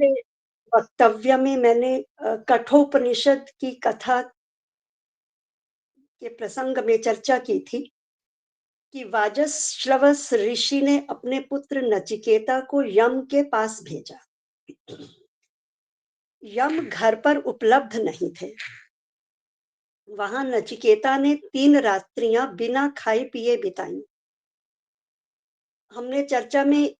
पिछले वक्तव्य में मैंने कठोपनिषद की कथा के प्रसंग में चर्चा की थी कि वाजश्रवस ऋषि ने अपने पुत्र नचिकेता को यम के पास भेजा। यम घर पर उपलब्ध नहीं थे। वहां नचिकेता ने 3 रात्रियां बिना खाए पिए बिताई। हमने चर्चा में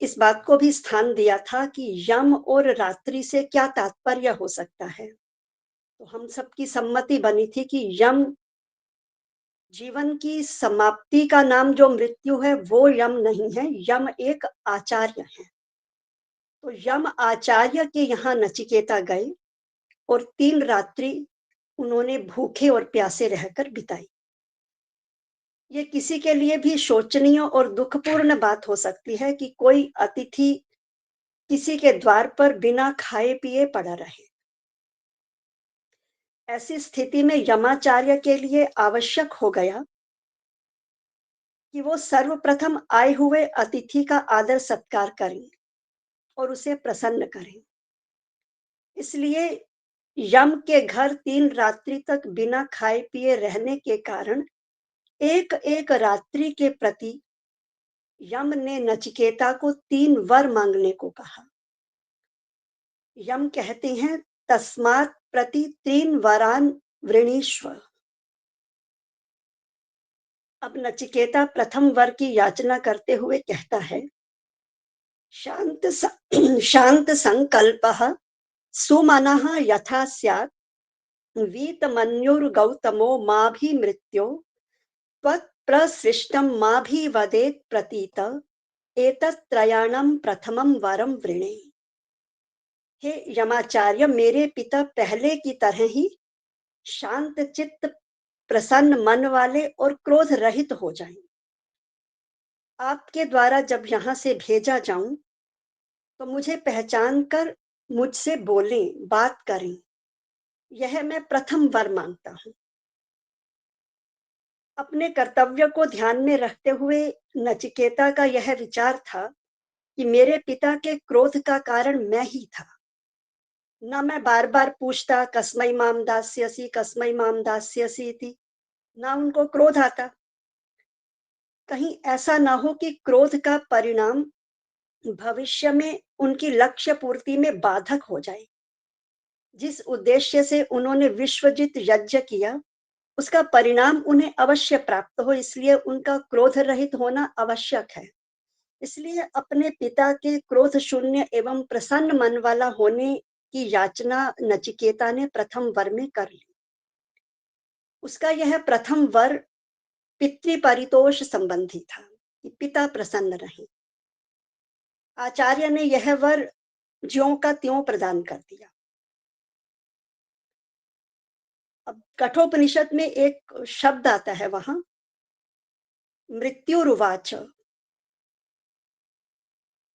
इस बात को भी स्थान दिया था कि यम और रात्रि से क्या तात्पर्य हो सकता है। तो हम सबकी सम्मति बनी थी कि यम जीवन की समाप्ति का नाम जो मृत्यु है वो यम नहीं है, यम एक आचार्य है। तो यम आचार्य के यहाँ नचिकेता गए और 3 रात्रि उन्होंने भूखे और प्यासे रहकर बिताई। ये किसी के लिए भी शोचनीय और दुखपूर्ण बात हो सकती है कि कोई अतिथि किसी के द्वार पर बिना खाए पिए पड़ा रहे। ऐसी स्थिति में यमाचार्य के लिए आवश्यक हो गया कि वो सर्वप्रथम आए हुए अतिथि का आदर सत्कार करें और उसे प्रसन्न करें। इसलिए यम के घर 3 रात्रि तक बिना खाए पिए रहने के कारण एक एक रात्रि के प्रति यम ने नचिकेता को 3 वर मांगने को कहा। यम कहते हैं तस्मात् प्रति 3 वरान वृणीष्व। अब नचिकेता प्रथम वर की याचना करते हुए कहता है, शांत शांत संकल्पः सुमनः यथा स्यात् वीतमन्युर्गौतमो माभिमृत्यो त्वत्प्रसृष्टं माभिवदेत् प्रतीत एतत्त्रयाणां प्रथमं वरं वृणे। हे यमाचार्य, मेरे पिता पहले की तरह ही शांत चित्त, प्रसन्न मन वाले और क्रोध रहित हो जाएं। आपके द्वारा जब यहाँ से भेजा जाऊं तो मुझे पहचान कर मुझसे बोलें, बात करें। यह मैं प्रथम वर मांगता हूं। अपने कर्तव्य को ध्यान में रखते हुए नचिकेता का यह विचार था कि मेरे पिता के क्रोध का कारण मैं ही था। न मैं बार बार पूछता कस्मै माम दास्यसि कस्मै माम दास्यसि इति, ना उनको क्रोध आता। कहीं ऐसा ना हो कि क्रोध का परिणाम भविष्य में उनकी लक्ष्य पूर्ति में बाधक हो जाए। जिस उद्देश्य से उन्होंने विश्वजित यज्ञ किया उसका परिणाम उन्हें अवश्य प्राप्त हो, इसलिए उनका क्रोध रहित होना आवश्यक है। इसलिए अपने पिता के क्रोध शून्य एवं प्रसन्न मन वाला होने की याचना नचिकेता ने प्रथम वर में कर ली। उसका यह प्रथम वर पितृपरितोष संबंधी था कि पिता प्रसन्न रहे। आचार्य ने यह वर ज्यों का त्यों प्रदान कर दिया। अब कठोपनिषद में एक शब्द आता है वहां, मृत्युरुवाच।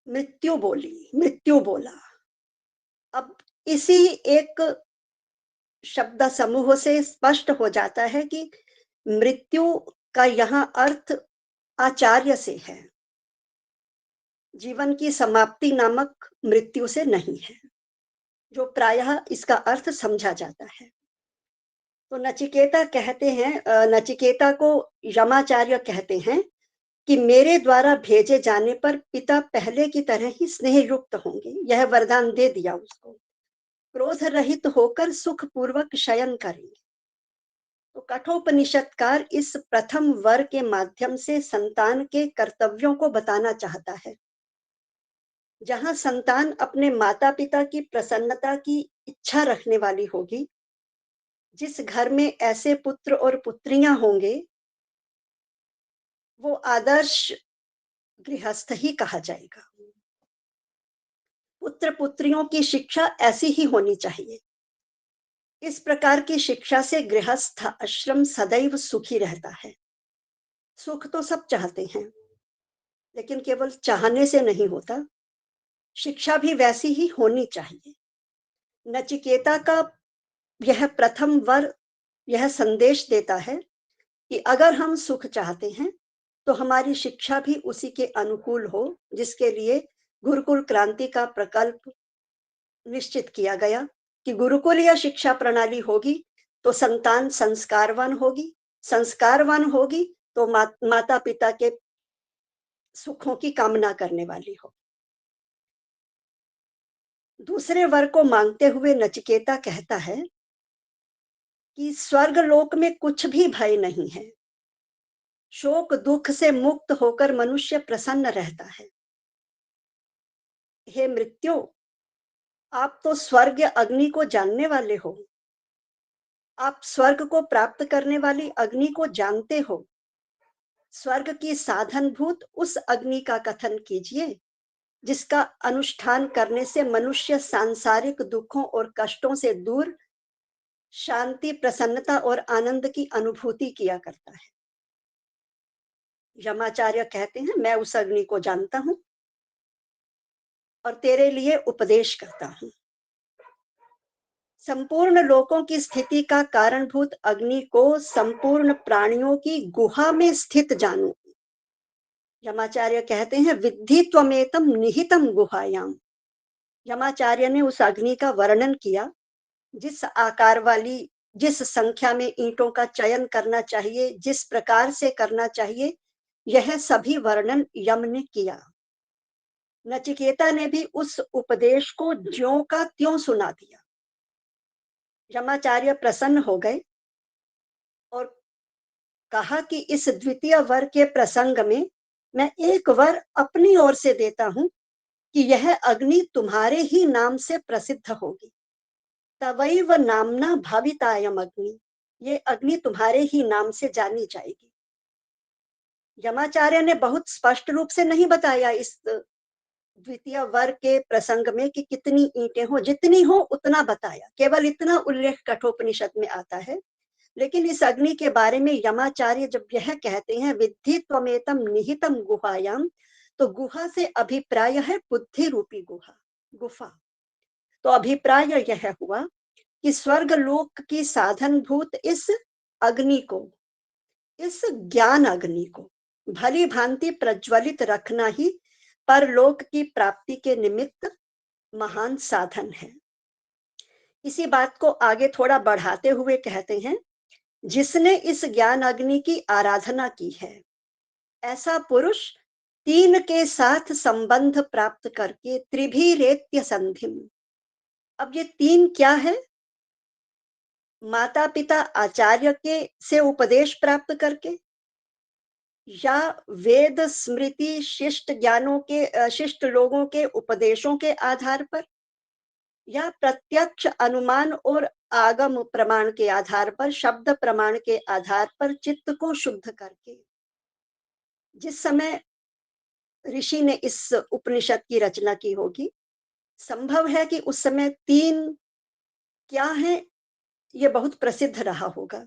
मृत्यु बोली, मृत्यु बोला। अब इसी एक शब्द समूह से स्पष्ट हो जाता है कि मृत्यु का यहाँ अर्थ आचार्य से है, जीवन की समाप्ति नामक मृत्यु से नहीं है, जो प्रायः इसका अर्थ समझा जाता है। तो नचिकेता कहते हैं, नचिकेता को यमाचार्य कहते हैं कि मेरे द्वारा भेजे जाने पर पिता पहले की तरह ही स्नेह युक्त होंगे। यह वरदान दे दिया उसको। क्रोध रहित होकर सुख पूर्वक शयन करेंगे। तो कठोपनिषदकार इस प्रथम वर के माध्यम से संतान के कर्तव्यों को बताना चाहता है। जहां संतान अपने माता पिता की प्रसन्नता की इच्छा रखने वाली होगी, जिस घर में ऐसे पुत्र और पुत्रियां होंगे, वो आदर्श गृहस्थ ही कहा जाएगा। पुत्र पुत्रियों की शिक्षा ऐसी ही होनी चाहिए। इस प्रकार की शिक्षा से गृहस्थ आश्रम सदैव सुखी रहता है। सुख तो सब चाहते हैं, लेकिन केवल चाहने से नहीं होता, शिक्षा भी वैसी ही होनी चाहिए। नचिकेता का यह प्रथम वर यह संदेश देता है कि अगर हम सुख चाहते हैं तो हमारी शिक्षा भी उसी के अनुकूल हो, जिसके लिए गुरुकुल क्रांति का प्रकल्प निश्चित किया गया कि गुरुकुलीय शिक्षा प्रणाली होगी तो संतान संस्कारवान होगी, संस्कारवान होगी तो माता पिता के सुखों की कामना करने वाली हो। दूसरे वर को मांगते हुए नचिकेता कहता है कि स्वर्ग लोक में कुछ भी भय नहीं है, शोक दुख से मुक्त होकर मनुष्य प्रसन्न रहता है। हे मृत्यु, आप तो स्वर्ग अग्नि को जानने वाले हो, आप स्वर्ग को प्राप्त करने वाली अग्नि को जानते हो। स्वर्ग की साधनभूत उस अग्नि का कथन कीजिए जिसका अनुष्ठान करने से मनुष्य सांसारिक दुखों और कष्टों से दूर शांति, प्रसन्नता और आनंद की अनुभूति किया करता है। यमाचार्य कहते हैं, मैं उस अग्नि को जानता हूं और तेरे लिए उपदेश करता हूं। संपूर्ण लोकों की स्थिति का कारणभूत अग्नि को संपूर्ण प्राणियों की गुहा में स्थित जानो। यमाचार्य कहते हैं, विद्धि त्वमेतम निहितम गुहायाम। यमाचार्य ने उस अग्नि का वर्णन किया जिस आकार वाली, जिस संख्या में ईंटों का चयन करना चाहिए, जिस प्रकार से करना चाहिए, यह सभी वर्णन यम ने किया। नचिकेता ने भी उस उपदेश को ज्यों का त्यों सुना दिया। यमाचार्य प्रसन्न हो गए और कहा कि इस द्वितीय वर के प्रसंग में मैं एक वर अपनी ओर से देता हूं कि यह अग्नि तुम्हारे ही नाम से प्रसिद्ध होगी। तवैव नामना भावितायम अग्नि, ये अग्नि तुम्हारे ही नाम से जानी जाएगी। यमाचार्य ने बहुत स्पष्ट रूप से नहीं बताया इस द्वितीय वर्ग के प्रसंग में कि कितनी ईंटें हो, जितनी हो उतना बताया, केवल इतना उल्लेख कठोपनिषद में आता है। लेकिन इस अग्नि के बारे में यमाचार्य जब यह कहते हैं, विद्धि त्वमेतम निहितम गुहायाम, तो गुहा से अभिप्राय है बुद्धि रूपी गुहा, गुफा। तो अभिप्राय यह हुआ कि स्वर्ग लोक की साधनभूत इस अग्नि को, इस ज्ञान अग्नि को भली भांति प्रज्वलित रखना ही परलोक की प्राप्ति के निमित्त महान साधन है। इसी बात को आगे थोड़ा बढ़ाते हुए कहते हैं, जिसने इस ज्ञान अग्नि की आराधना की है, ऐसा पुरुष तीन के साथ संबंध प्राप्त करके त्रिभिरेत्य संधिम। अब ये तीन क्या है? माता पिता आचार्य के से उपदेश प्राप्त करके, या वेद स्मृति शिष्ट ज्ञानों के, शिष्ट लोगों के उपदेशों के आधार पर, या प्रत्यक्ष अनुमान और आगम प्रमाण के आधार पर, शब्द प्रमाण के आधार पर चित्त को शुद्ध करके। जिस समय ऋषि ने इस उपनिषद की रचना की होगी, संभव है कि उस समय तीन क्या है ये बहुत प्रसिद्ध रहा होगा,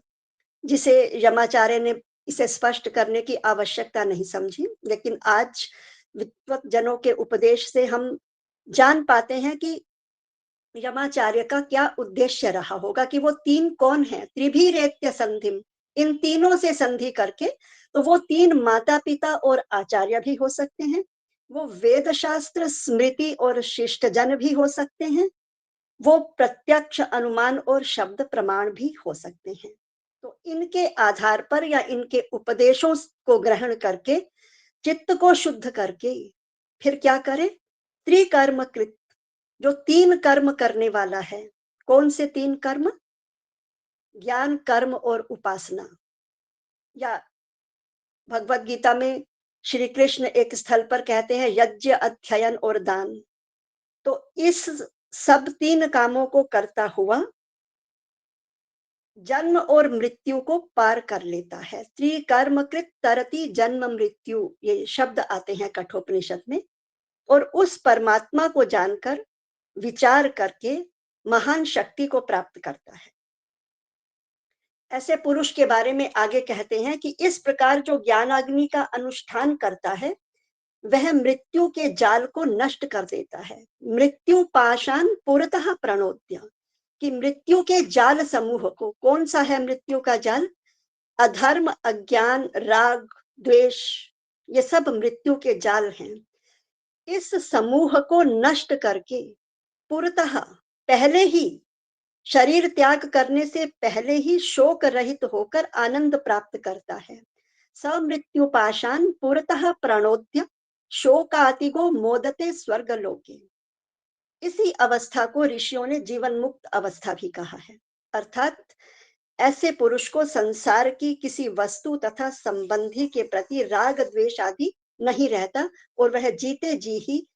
जिसे यमाचार्य ने इसे स्पष्ट करने की आवश्यकता नहीं समझी। लेकिन आज विद्वत जनों के उपदेश से हम जान पाते हैं कि यमाचार्य का क्या उद्देश्य रहा होगा, कि वो तीन कौन है? त्रिभिरेत्य संधिम, इन तीनों से संधि करके, तो वो तीन माता पिता और आचार्य भी हो सकते हैं, वो वेद शास्त्र स्मृति और शिष्टजन भी हो सकते हैं, वो प्रत्यक्ष अनुमान और शब्द प्रमाण भी हो सकते हैं। तो इनके आधार पर या इनके उपदेशों को ग्रहण करके चित्त को शुद्ध करके फिर क्या करे? त्रिकर्म कृत, जो तीन कर्म करने वाला है। कौन से तीन कर्म? ज्ञान, कर्म और उपासना। या भगवत गीता में श्री कृष्ण एक स्थल पर कहते हैं, यज्ञ, अध्ययन और दान। तो इस सब तीन कामों को करता हुआ जन्म और मृत्यु को पार कर लेता है। त्रिकर्मकृत तरति जन्म मृत्यु, ये शब्द आते हैं कठोपनिषद में। और उस परमात्मा को जानकर विचार करके महान शक्ति को प्राप्त करता है। ऐसे पुरुष के बारे में आगे कहते हैं कि इस प्रकार जो ज्ञानाग्नि का अनुष्ठान करता है, वह मृत्यु के जाल को नष्ट कर देता है। मृत्यु पाषाण पुरतः प्रणोद्य, कि मृत्यु के जाल समूह को, कौन सा है मृत्यु का जाल? अधर्म, अज्ञान, राग, द्वेष, ये सब मृत्यु के जाल हैं। इस समूह को नष्ट करके पूर्णतः पहले ही शरीर त्याग करने से पहले ही शोक रहित होकर आनंद प्राप्त करता है। समृत्यु पाशान पुरतः प्रणोद्य शोकातिगो मोदते स्वर्गलोके। इसी अवस्था को ऋषियों ने जीवन मुक्त अवस्था भी कहा है। अर्थात ऐसे पुरुष को संसार की किसी वस्तु तथा संबंधी के प्रति राग द्वेष आदि नहीं रहता और वह जीते जी ही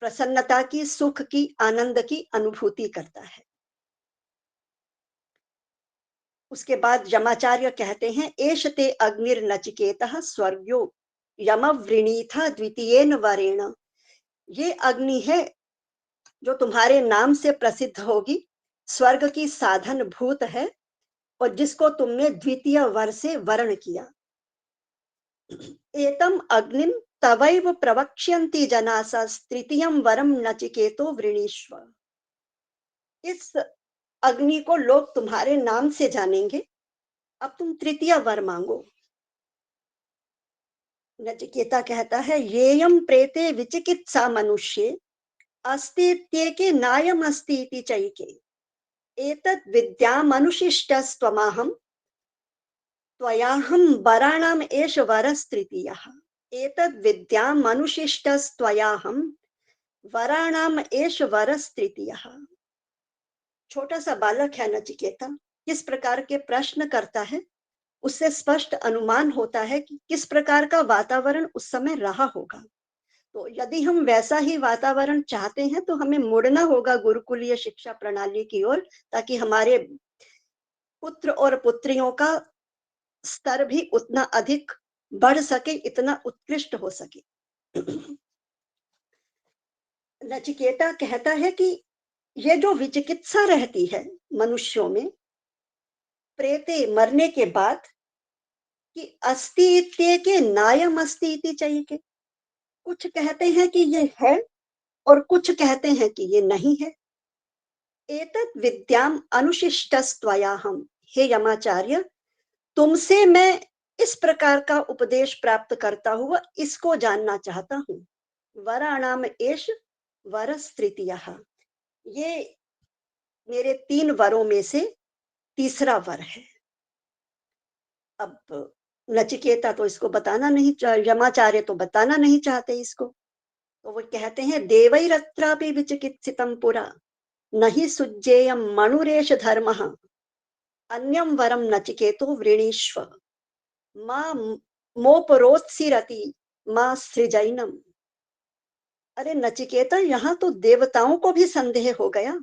प्रसन्नता की, सुख की, आनंद की अनुभूति करता है। उसके बाद यमाचार्य कहते हैं, एष ते अग्निर्नचिकेतः स्वर्ग्यो यमवृणीथा द्वितीयेन वरेण। ये अग्नि है जो तुम्हारे नाम से प्रसिद्ध होगी, स्वर्ग की साधन भूत है और जिसको तुमने द्वितीय वर से वर्ण किया। एतम अग्निम तवैव प्रवक्ष्यन्ति जनासा तृतीयं वरम नचिकेतो वृणीष्व। इस अग्नि को लोग तुम्हारे नाम से जानेंगे, अब तुम तृतीय वर मांगो। नचिकेता कहता है, येयम प्रेते विचिकित्सा मनुष्ये अस्तीत्येके नायम अस्तीति चैके एतद् विद्यामनुशिष्टस्त्वमाहं त्वयाहं वराणाम एष वरस्तृतीयः। एतद् विद्यामनुशिष्टस्त्वयाहं वराणाम एष वरस्तृतीयः। छोटा सा बालक है नचिकेता, किस प्रकार के प्रश्न करता है उससे स्पष्ट अनुमान होता है कि किस प्रकार का वातावरण उस समय रहा होगा। तो यदि हम वैसा ही वातावरण चाहते हैं तो हमें मुड़ना होगा गुरुकुलीय शिक्षा प्रणाली की ओर, ताकि हमारे पुत्र और पुत्रियों का स्तर भी उतना अधिक बढ़ सके, इतना उत्कृष्ट हो सके। नचिकेता कहता है कि ये जो विचिकित्सा रहती है मनुष्यों में प्रेते मरने के बाद, कि अस्ति इत्येके नायम अस्ति इति चाहिए, कुछ कहते हैं कि ये है और कुछ कहते हैं कि ये नहीं है। एतत् विद्याम अनुशिष्टस्त्वयाहम। हे यमाचार्य, तुमसे मैं इस प्रकार का उपदेश प्राप्त करता हुआ इसको जानना चाहता हूँ। वराणाम एष वरस तृतीयः। ये मेरे 3 वरों में से तीसरा वर है। अब नचिकेता तो इसको बताना नहीं यमाचार्य तो बताना नहीं चाहते इसको। तो वो कहते हैं, देवैरत्रापि विचिकित्सितं पुरा नहि सुज्जेयं मणुरेष धर्मः अन्यं वरं नचिकेतो वृणीष्व मां मोपरोत्सिरति मां सृजैनम। अरे नचिकेता, यहाँ तो देवताओं को भी संदेह हो गया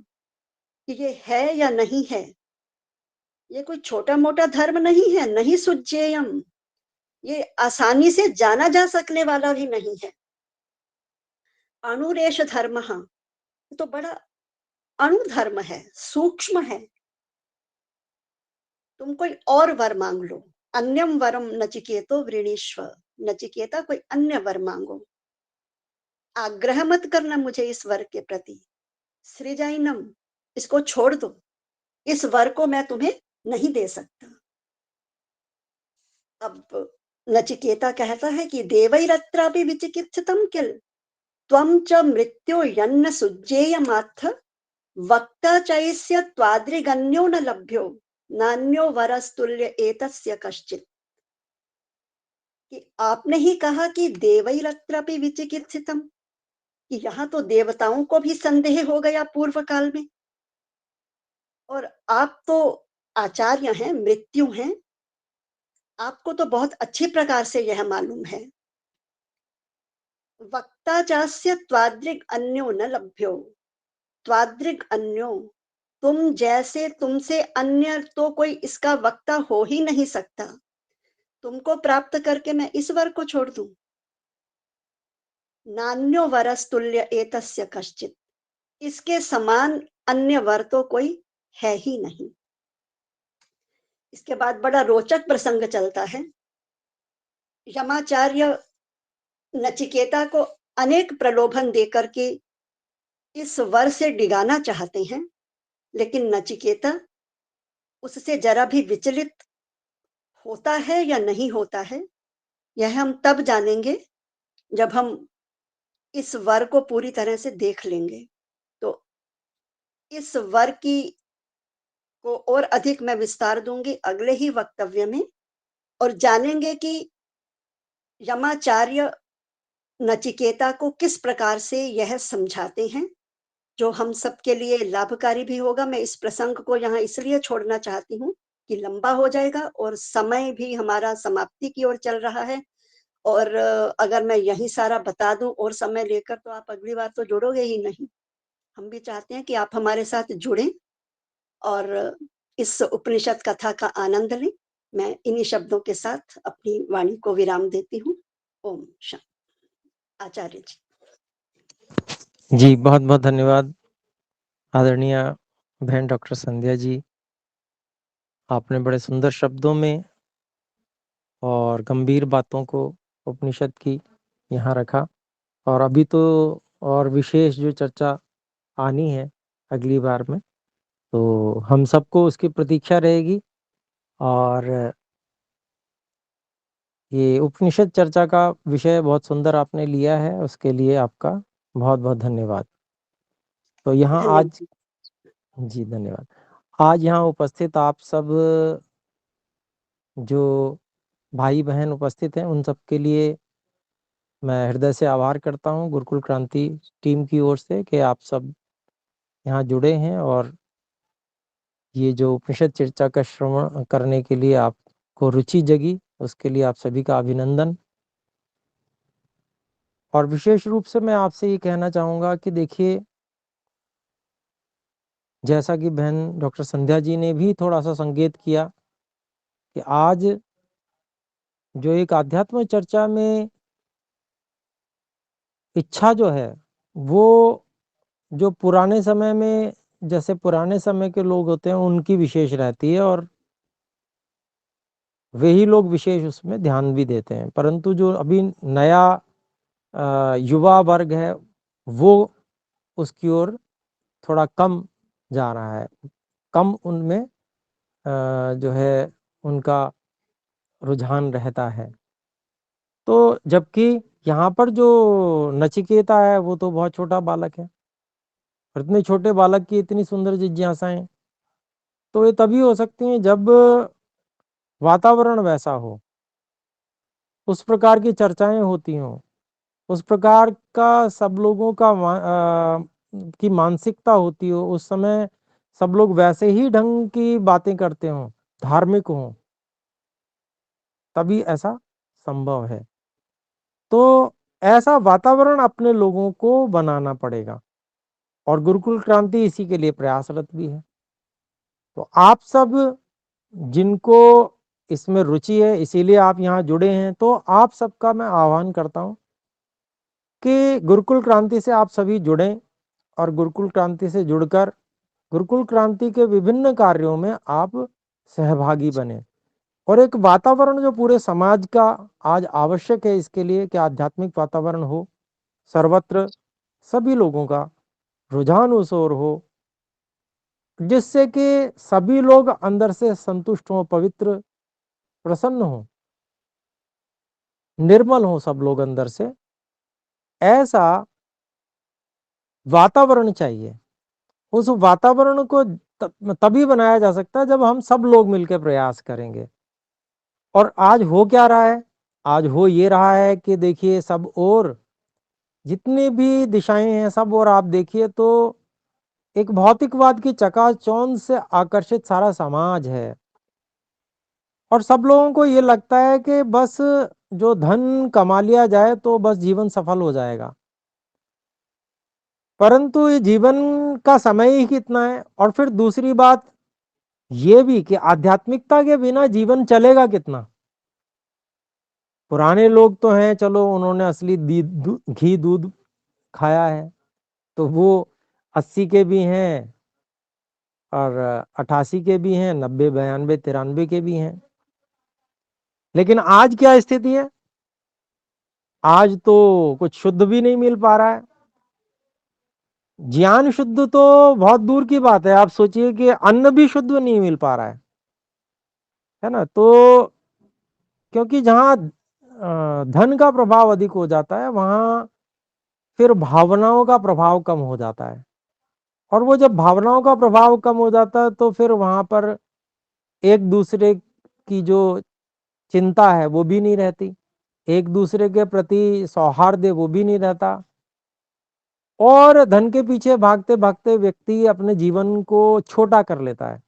कि ये है या नहीं है। ये कोई छोटा मोटा धर्म नहीं है, नहीं सुज्जेयम, ये आसानी से जाना जा सकने वाला भी नहीं है। अणुरेश धर्म, तो बड़ा अणु धर्म है, सूक्ष्म है। तुम कोई और वर मांग लो। अन्यम वरम नचिकेतो वृणीष्व। नचिकेता, कोई अन्य वर मांगो, आग्रह मत करना मुझे इस वर के प्रति। सृजाइनम, इसको छोड़ दो, इस वर को मैं तुम्हें नहीं दे सकता। अब नचिकेता कहता है कि देवैरत्रापि विचिकित्सितम किल त्वं च मृत्यो यन्न सुज्जेयमात्थ वक्ता चैस्य त्वादृगन्यो न लभ्यो नान्यो वरस्तुल्य एतस्य कश्चित्। कि आपने ही कहा कि देवैरत्रापि विचिकित्सितम, कि यहाँ तो देवताओं को भी संदेह हो गया पूर्व काल में, और आप तो आचार्य हैं, मृत्यु हैं, आपको तो बहुत अच्छी प्रकार से यह मालूम है। वक्ता चास्य त्वादृग अन्यो न लभ्यो। त्वादृग अन्यो, तुम जैसे, तुमसे अन्य तो कोई इसका वक्ता हो ही नहीं सकता। तुमको प्राप्त करके मैं इस वर को छोड़ दूं? नान्यो वरस्तुल्य एतस्य कश्चित्। इसके समान अन्य वर तो कोई है ही नहीं। इसके बाद बड़ा रोचक प्रसंग चलता है। यमाचार्य नचिकेता को अनेक प्रलोभन देकर के इस वर से डिगाना चाहते हैं, लेकिन नचिकेता उससे जरा भी विचलित होता है या नहीं होता है, यह हम तब जानेंगे जब हम इस वर को पूरी तरह से देख लेंगे। इस वर्ग की को और अधिक मैं विस्तार दूँगी अगले ही वक्तव्य में और जानेंगे कि यमाचार्य नचिकेता को किस प्रकार से यह समझाते हैं, जो हम सबके लिए लाभकारी भी होगा। मैं इस प्रसंग को यहाँ इसलिए छोड़ना चाहती हूँ कि लंबा हो जाएगा और समय भी हमारा समाप्ति की ओर चल रहा है और अगर मैं यहीं सारा बता दूँ और समय लेकर तो आप अगली बार तो जुड़ोगे ही नहीं। हम भी चाहते हैं कि आप हमारे साथ जुड़ें और इस उपनिषद कथा का आनंद लें। मैं इन्हीं शब्दों के साथ अपनी वाणी को विराम देती हूँ। ओम शांति। आचार्य जी। जी, बहुत-बहुत धन्यवाद आदरणीय बहन डॉक्टर संध्या जी। आपने बड़े सुंदर शब्दों में और गंभीर बातों को उपनिषद की यहाँ रखा और अभी तो और विशेष जो चर्चा आनी है अगली बार में, तो हम सबको उसकी प्रतीक्षा रहेगी और ये उपनिषद चर्चा का विषय बहुत सुंदर आपने लिया है, उसके लिए आपका बहुत-बहुत धन्यवाद। तो यहाँ आज धन्यवाद। जी, धन्यवाद। आज यहाँ उपस्थित आप सब जो भाई-बहन उपस्थित हैं, उन सबके लिए मैं हृदय से आभार करता हूँ गुरुकुल क्रांति टीम की ओर से कि आप सब यहाँ जुड़े हैं और ये जो उपनिषद चर्चा का श्रवण करने के लिए आपको रुचि जगी, उसके लिए आप सभी का अभिनंदन। और विशेष रूप से मैं आपसे ये कहना चाहूँगा कि देखिए, जैसा कि बहन डॉक्टर संध्या जी ने भी थोड़ा-सा संकेत किया कि आज जो एक आध्यात्म चर्चा में इच्छा जो है, वो जो पुराने समय में जैसे पुराने समय के लोग होते हैं, उनकी विशेष रहती है और वे ही लोग विशेष उसमें ध्यान भी देते हैं। परंतु जो अभी नया युवा वर्ग है, वो उसकी ओर थोड़ा कम जा रहा है। कम उनमें जो है उनका रुझान रहता है। तो जबकि यहाँ पर जो नचिकेता है, वो तो बहुत छोटा बालक है और इतने छोटे बालक की इतनी सुंदर जिज्ञासाएँ, तो ये तभी हो सकती हैं जब वातावरण वैसा हो, उस प्रकार की चर्चाएँ होती हों, उस प्रकार का सब लोगों का की मानसिकता होती हो, उस समय सब लोग वैसे ही ढंग की बातें करते हों, धार्मिक हों, तभी ऐसा संभव है। तो ऐसा वातावरण अपने लोगों को बनाना पड़ेगा और गुरुकुल क्रांति इसी के लिए प्रयासरत भी है। तो आप सब जिनको इसमें रुचि है, इसीलिए आप यहाँ जुड़े हैं, तो आप सबका मैं आह्वान करता हूँ कि गुरुकुल क्रांति से आप सभी जुड़ें और गुरुकुल क्रांति से जुड़कर गुरुकुल क्रांति के विभिन्न कार्यों में आप सहभागी बने और एक वातावरण जो पूरे समाज का आज आवश्यक है इसके लिए कि आध्यात्मिक वातावरण हो, सर्वत्र सभी लोगों का रुझान उस ओर हो, जिससे कि सभी लोग अंदर से संतुष्ट हों, पवित्र, प्रसन्न हों, निर्मल हों सब लोग अंदर से। ऐसा वातावरण चाहिए। उस वातावरण को तभी बनाया जा सकता है जब हम सब लोग मिलकर प्रयास करेंगे। और आज हो क्या रहा है? आज हो ये रहा है कि देखिए सब ओर जितनी भी दिशाएं हैं, सब ओर आप देखिए तो एक भौतिकवाद की चकाचौंध से आकर्षित सारा समाज है और सब लोगों को ये लगता है कि बस जो धन कमा लिया जाए तो बस जीवन सफल हो जाएगा। परंतु ये जीवन का समय ही कितना है और फिर दूसरी बात ये भी कि आध्यात्मिकता के बिना जीवन चलेगा कितना। पुराने लोग तो हैं, चलो उन्होंने असली घी दूध खाया है, तो वो 80 के भी हैं और 88 के भी हैं, 90, 92, 93 के भी हैं। लेकिन आज क्या स्थिति है? आज तो कुछ शुद्ध भी नहीं मिल पा रहा है। ज्ञान शुद्ध तो बहुत दूर की बात है, आप सोचिए कि अन्न भी शुद्ध नहीं मिल पा रहा है ना। तो क्योंकि जहां धन का प्रभाव अधिक हो जाता है, वहां फिर भावनाओं का प्रभाव कम हो जाता है। और वो जब भावनाओं का प्रभाव कम हो जाता है तो फिर वहां पर एक दूसरे की जो चिंता है वो भी नहीं रहती, एक दूसरे के प्रति सौहार्द वो भी नहीं रहता, और धन के पीछे भागते भागते व्यक्ति अपने जीवन को छोटा कर लेता है।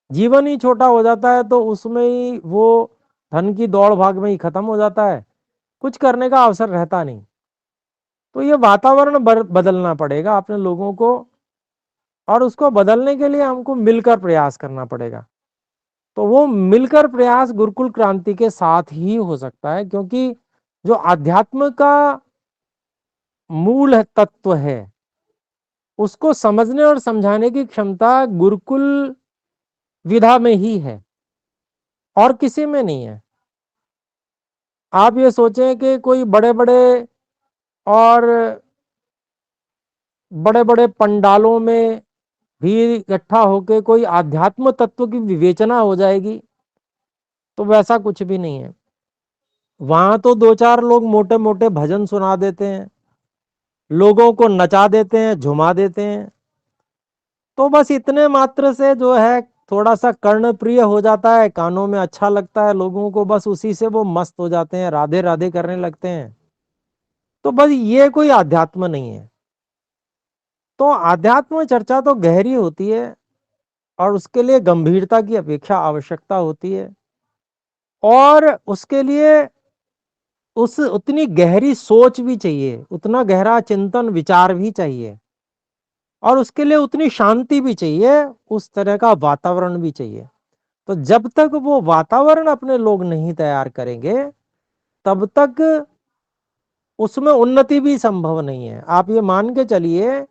जीवन ही छोटा हो जाता है तो उसमें ही वो धन की दौड़ भाग में ही खत्म हो जाता है, कुछ करने का अवसर रहता नहीं। तो ये वातावरण बदलना पड़ेगा अपने लोगों को, और उसको बदलने के लिए हमको मिलकर प्रयास करना पड़ेगा। तो वो मिलकर प्रयास गुरुकुल क्रांति के साथ ही हो सकता है, क्योंकि जो अध्यात्म का मूल तत्व है उसको समझने और समझाने की क्षमता गुरुकुल विधा में ही है और किसी में नहीं है। आप ये सोचें कि कोई बड़े बड़े और बड़े बड़े पंडालों में भीड़ इकट्ठा होकर कोई आध्यात्म तत्व की विवेचना हो जाएगी, तो वैसा कुछ भी नहीं है। वहां तो दो चार लोग मोटे मोटे भजन सुना देते हैं, लोगों को नचा देते हैं, झुमा देते हैं, तो बस इतने मात्र से जो है थोड़ा सा कर्णप्रिय हो जाता है, कानों में अच्छा लगता है लोगों को, बस उसी से वो मस्त हो जाते हैं, राधे राधे करने लगते हैं। तो बस ये कोई आध्यात्म नहीं है। तो आध्यात्म चर्चा तो गहरी होती है और उसके लिए गंभीरता की अपेक्षा आवश्यकता होती है, और उसके लिए उस उतनी गहरी सोच भी चाहिए, उतना गहरा चिंतन विचार भी चाहिए, और उसके लिए उतनी शांति भी चाहिए, उस तरह का वातावरण भी चाहिए। तो जब तक वो वातावरण अपने लोग नहीं तैयार करेंगे तब तक उसमें उन्नति भी संभव नहीं है। आप ये मान के चलिए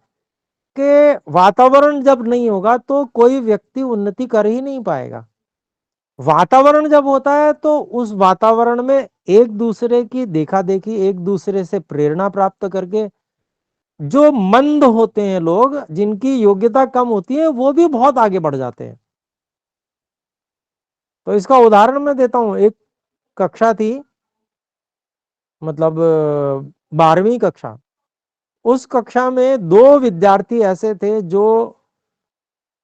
कि वातावरण जब नहीं होगा तो कोई व्यक्ति उन्नति कर ही नहीं पाएगा। वातावरण जब होता है तो उस वातावरण में एक दूसरे की देखा देखी, एक दूसरे से प्रेरणा प्राप्त करके, जो मंद होते हैं लोग, जिनकी योग्यता कम होती है, वो भी बहुत आगे बढ़ जाते हैं। तो इसका उदाहरण मैं देता हूं। एक कक्षा थी, मतलब 12वीं कक्षा। उस कक्षा में दो विद्यार्थी ऐसे थे जो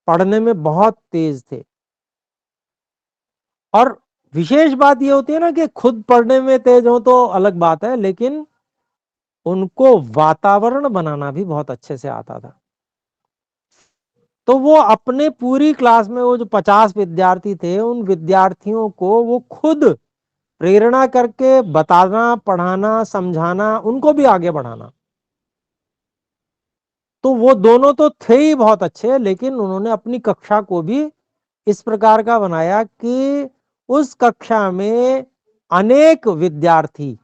पढ़ने में बहुत तेज थे, और विशेष बात यह होती है ना कि खुद पढ़ने में तेज हो तो अलग बात है, लेकिन उनको वातावरण बनाना भी बहुत अच्छे से आता था। तो वो अपने पूरी क्लास में वो जो 50 विद्यार्थी थे, उन विद्यार्थियों को वो खुद प्रेरणा करके बताना, पढ़ाना, समझाना, उनको भी आगे बढ़ाना। तो वो दोनों तो थे ही बहुत अच्छे, लेकिन उन्होंने अपनी कक्षा को भी इस प्रकार का बनाया कि उस कक्षा में अनेक विद्यार्थी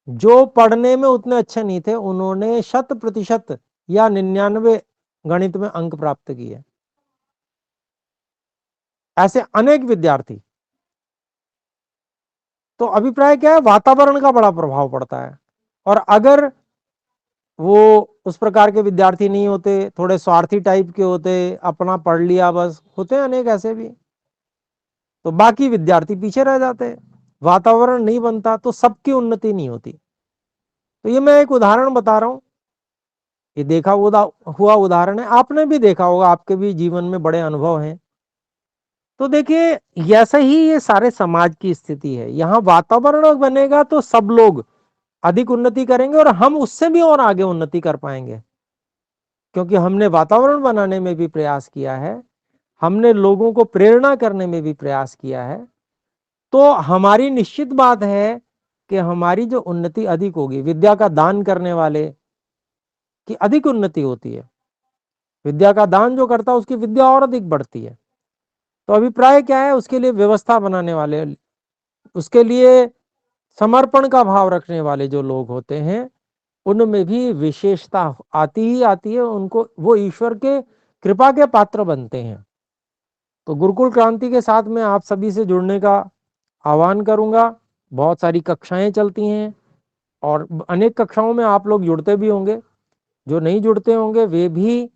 जो पढ़ने में उतने अच्छे नहीं थे, उन्होंने 100% या 99 गणित में अंक प्राप्त किए। ऐसे अनेक विद्यार्थी। तो अभिप्राय क्या है, वातावरण का बड़ा प्रभाव पड़ता है। और अगर वो उस प्रकार के विद्यार्थी नहीं होते, थोड़े स्वार्थी टाइप के होते, अपना पढ़ लिया बस, होते हैं अनेक ऐसे भी, तो बाकी विद्यार्थी पीछे रह जाते, वातावरण नहीं बनता तो सबकी उन्नति नहीं होती। तो ये मैं एक उदाहरण बता रहा हूं, ये देखा हुआ उदाहरण है, आपने भी देखा होगा, आपके भी जीवन में बड़े अनुभव हैं। तो देखिए, ऐसा ही ये सारे समाज की स्थिति है। यहाँ वातावरण बनेगा तो सब लोग अधिक उन्नति करेंगे, और हम उससे भी और आगे उन्नति कर पाएंगे, क्योंकि हमने वातावरण बनाने में भी प्रयास किया है, हमने लोगों को प्रेरणा करने में भी प्रयास किया है। तो हमारी निश्चित बात है कि हमारी जो उन्नति अधिक होगी, विद्या का दान करने वाले की अधिक उन्नति होती है, विद्या का दान जो करता है उसकी विद्या और अधिक बढ़ती है। तो अभिप्राय क्या है, उसके लिए व्यवस्था बनाने वाले, उसके लिए समर्पण का भाव रखने वाले जो लोग होते हैं, उनमें भी विशेषता आती ही आती है, उनको वो ईश्वर के कृपा के पात्र बनते हैं। तो गुरुकुल क्रांति के साथ में आप सभी से जुड़ने का आह्वान करूंगा। बहुत सारी कक्षाएं चलती हैं और अनेक कक्षाओं में आप लोग जुड़ते भी होंगे। जो नहीं जुड़ते होंगे वे भी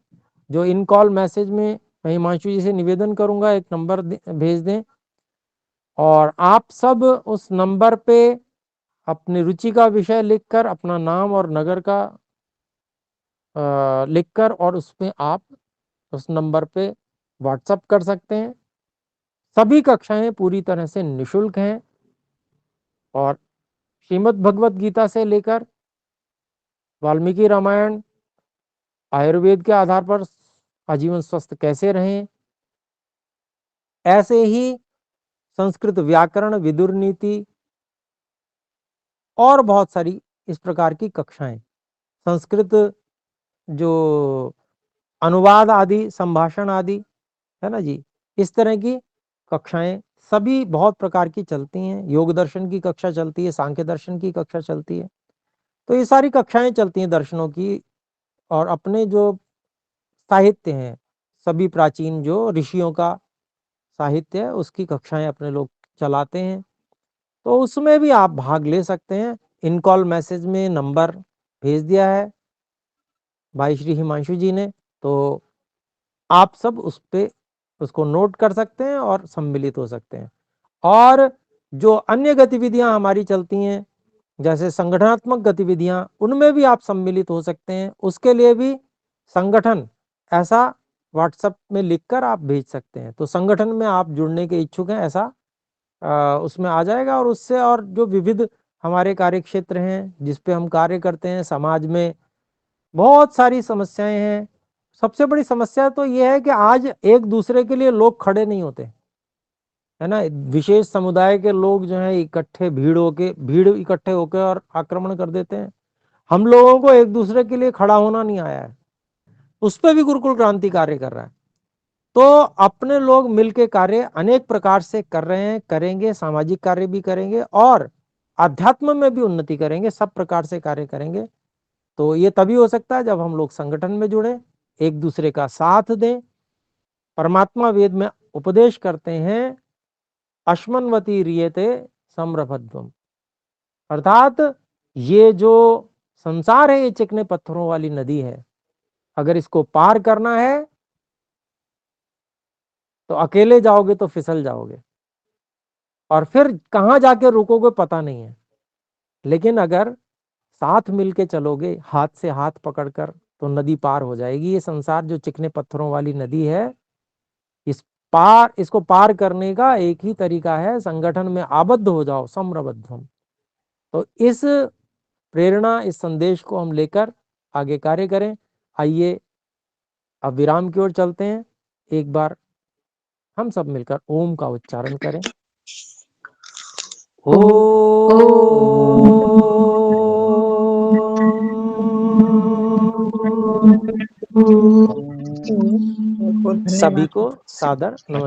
जो इन कॉल मैसेज में मैं हिमांशु जी से निवेदन करूंगा, एक नंबर भेज दें, और आप सब उस नंबर पे अपनी रुचि का विषय लिखकर अपना नाम और नगर का लिखकर और उसमें आप उस नंबर पे व्हाट्सएप कर सकते हैं। सभी कक्षाएं पूरी तरह से निशुल्क हैं और श्रीमद् भगवत गीता से लेकर वाल्मीकि रामायण, आयुर्वेद के आधार पर आजीवन स्वस्थ कैसे रहें, ऐसे ही संस्कृत व्याकरण, विदुर नीति और बहुत सारी इस प्रकार की कक्षाएं, संस्कृत जो अनुवाद आदि, संभाषण आदि, है ना जी, इस तरह की कक्षाएं सभी बहुत प्रकार की चलती हैं। योग दर्शन की कक्षा चलती है, सांख्य दर्शन की कक्षा चलती है। तो ये सारी कक्षाएं चलती हैं दर्शनों की। और अपने जो साहित्य हैं, सभी प्राचीन जो ऋषियों का साहित्य है, उसकी कक्षाएं अपने लोग चलाते हैं। तो उसमें भी आप भाग ले सकते हैं। इन कॉल मैसेज में नंबर भेज दिया है भाई श्री हिमांशु जी ने, तो आप सब उस पे उसको नोट कर सकते हैं और सम्मिलित हो सकते हैं। और जो अन्य गतिविधियां हमारी चलती हैं, जैसे संगठनात्मक गतिविधियां, उनमें भी आप सम्मिलित हो सकते हैं। उसके लिए भी संगठन ऐसा व्हाट्सएप में लिखकर आप भेज सकते हैं। तो संगठन में आप जुड़ने के इच्छुक हैं ऐसा उसमें आ जाएगा। और उससे और जो विविध हमारे कार्य क्षेत्र हैं जिस पे हम कार्य करते हैं, समाज में बहुत सारी समस्याएं हैं। सबसे बड़ी समस्या तो यह है कि आज एक दूसरे के लिए लोग खड़े नहीं होते, है ना। विशेष समुदाय के लोग जो है भीड़ इकट्ठे होकर और आक्रमण कर देते हैं। हम लोगों को एक दूसरे के लिए खड़ा होना नहीं आया है। उस पर भी गुरुकुल क्रांति कार्य कर रहा है। तो अपने लोग मिलके कार्य अनेक प्रकार से कर रहे हैं, करेंगे, सामाजिक कार्य भी करेंगे और अध्यात्म में भी उन्नति करेंगे, सब प्रकार से कार्य करेंगे। तो ये तभी हो सकता है जब हम लोग संगठन में जुड़े, एक दूसरे का साथ दें। परमात्मा वेद में उपदेश करते हैं, अश्मन्वती रियते सम्रभध्वम, अर्थात ये जो संसार है, ये चिकने पत्थरों वाली नदी है। अगर इसको पार करना है तो अकेले जाओगे तो फिसल जाओगे और फिर कहां जाके रुकोगे पता नहीं है। लेकिन अगर साथ मिलके चलोगे, हाथ से हाथ पकड़कर, तो नदी पार हो जाएगी। ये संसार जो चिकने पत्थरों वाली नदी है, इसको पार करने का एक ही तरीका है, संगठन में आबद्ध हो जाओ, सम्रबद्धम। तो इस प्रेरणा, इस संदेश को हम लेकर आगे कार्य करें। आइए अब विराम की ओर चलते हैं। एक बार हम सब मिलकर ओम का उच्चारण करें। सभी को सादर नमस्कार।